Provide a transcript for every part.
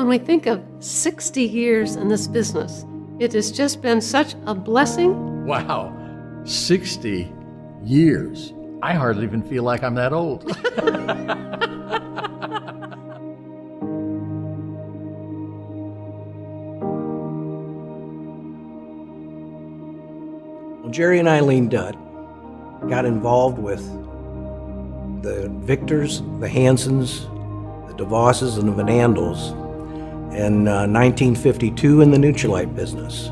When we think of 60 years in this business, it has just been such a blessing. Wow, 60 years. I hardly even feel like I'm that old. Well, Jerry and Eileen Dutt got involved with the Victors, the Hansons, the DeVosses, and the Van Andels in 1952 in the Nutrilite business.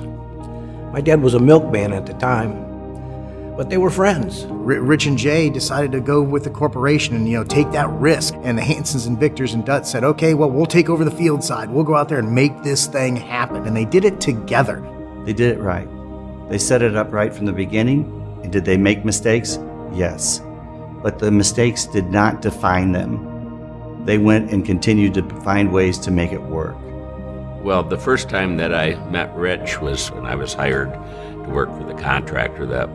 My dad was a milkman at the time, but they were friends. Rich and Jay decided to go with the corporation and, take that risk. And the Hansons and Victors and Dutt said, okay, well, we'll take over the field side. We'll go out there and make this thing happen. And they did it together. They did it right. They set it up right from the beginning. And did they make mistakes? Yes. But the mistakes did not define them. They went and continued to find ways to make it work. Well, the first time that I met Rich was when I was hired to work for the contractor that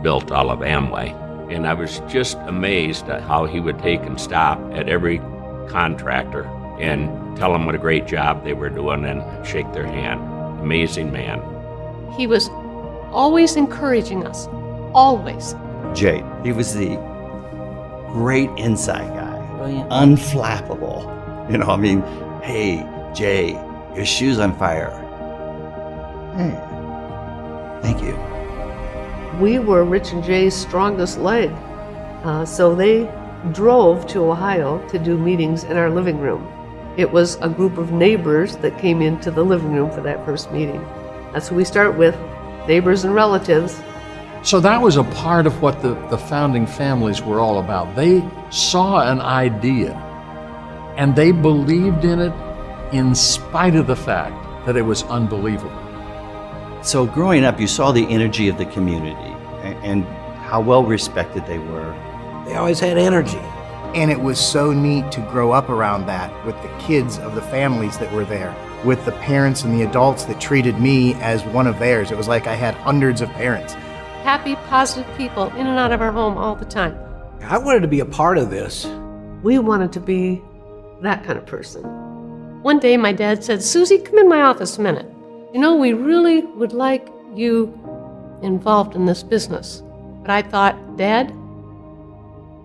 built all of Amway. And I was just amazed at how he would take and stop at every contractor and tell them what a great job they were doing and shake their hand. Amazing man. He was always encouraging us, always. Jay, he was the great inside guy. Brilliant. Unflappable. Hey, Jay, your shoe's on fire. Hey, thank you. We were Rich and Jay's strongest leg. So they drove to Ohio to do meetings in our living room. It was a group of neighbors that came into the living room for that first meeting. That's who we start with, neighbors and relatives. So that was a part of what the founding families were all about. They saw an idea and they believed in it in spite of the fact that it was unbelievable. So growing up, you saw the energy of the community and how well respected they were. They always had energy. And it was so neat to grow up around that with the kids of the families that were there, with the parents and the adults that treated me as one of theirs. It was like I had hundreds of parents. Happy, positive people in and out of our home all the time. I wanted to be a part of this. We wanted to be that kind of person. One day my dad said, Susie, come in my office a minute. We really would like you involved in this business. But I thought, Dad,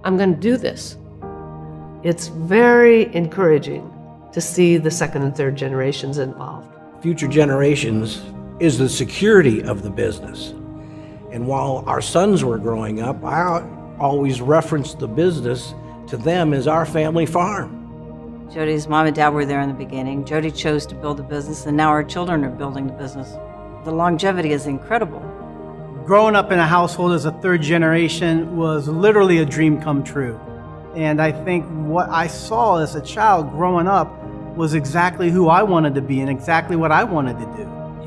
I'm going to do this. It's very encouraging to see the second and third generations involved. Future generations is the security of the business. And while our sons were growing up, I always referenced the business to them as our family farm. Jody's mom and dad were there in the beginning. Jody chose to build the business, and now our children are building the business. The longevity is incredible. Growing up in a household as a third generation was literally a dream come true. And I think what I saw as a child growing up was exactly who I wanted to be and exactly what I wanted to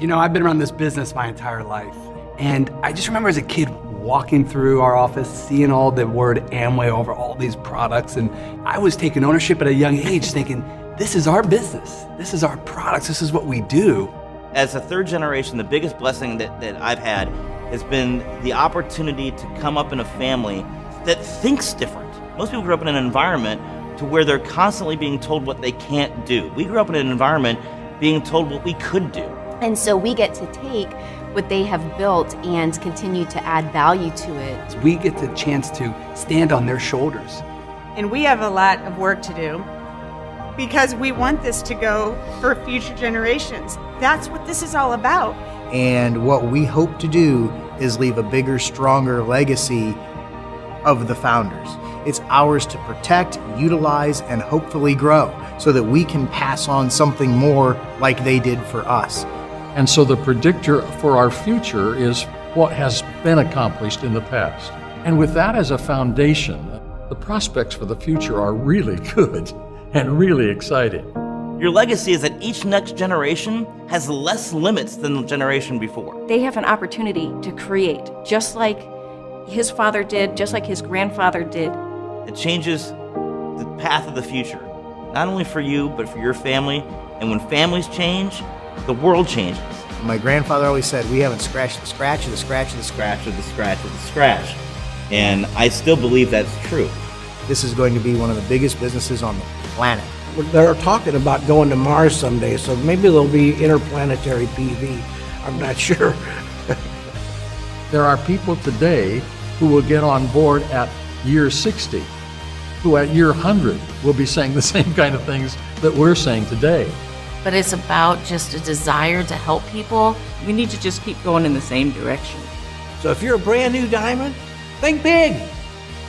do. I've been around this business my entire life. And I just remember as a kid walking through our office, seeing all the word Amway over all these products. And I was taking ownership at a young age thinking, this is our business. This is our products. This is what we do. As a third generation, the biggest blessing that I've had has been the opportunity to come up in a family that thinks different. Most people grew up in an environment to where they're constantly being told what they can't do. We grew up in an environment being told what we could do. And so we get to take what they have built and continue to add value to it. We get the chance to stand on their shoulders. And we have a lot of work to do because we want this to go for future generations. That's what this is all about. And what we hope to do is leave a bigger, stronger legacy of the founders. It's ours to protect, utilize, and hopefully grow so that we can pass on something more like they did for us. And so the predictor for our future is what has been accomplished in the past. And with that as a foundation, the prospects for the future are really good and really exciting. Your legacy is that each next generation has less limits than the generation before. They have an opportunity to create, just like his father did, just like his grandfather did. It changes the path of the future, not only for you, but for your family. And when families change, the world changes. My grandfather always said, we haven't scratched the scratch of the scratch of the scratch of the scratch of the scratch. And I still believe that's true. This is going to be one of the biggest businesses on the planet. They're talking about going to Mars someday, so maybe there'll be interplanetary PV. I'm not sure. There are people today who will get on board at year 60, who at year 100 will be saying the same kind of things that we're saying today. But it's about just a desire to help people. We need to just keep going in the same direction. So if you're a brand new diamond, think big.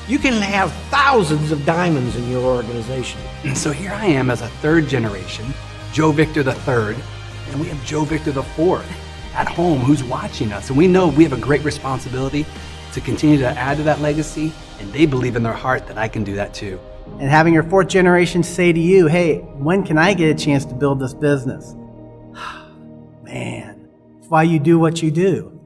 You can have thousands of diamonds in your organization. So here I am as a third generation, Joe Victor the third, and we have Joe Victor the fourth at home who's watching us. And we know we have a great responsibility to continue to add to that legacy, and they believe in their heart that I can do that too. And having your fourth generation say to you, hey, when can I get a chance to build this business? Man, it's why you do what you do.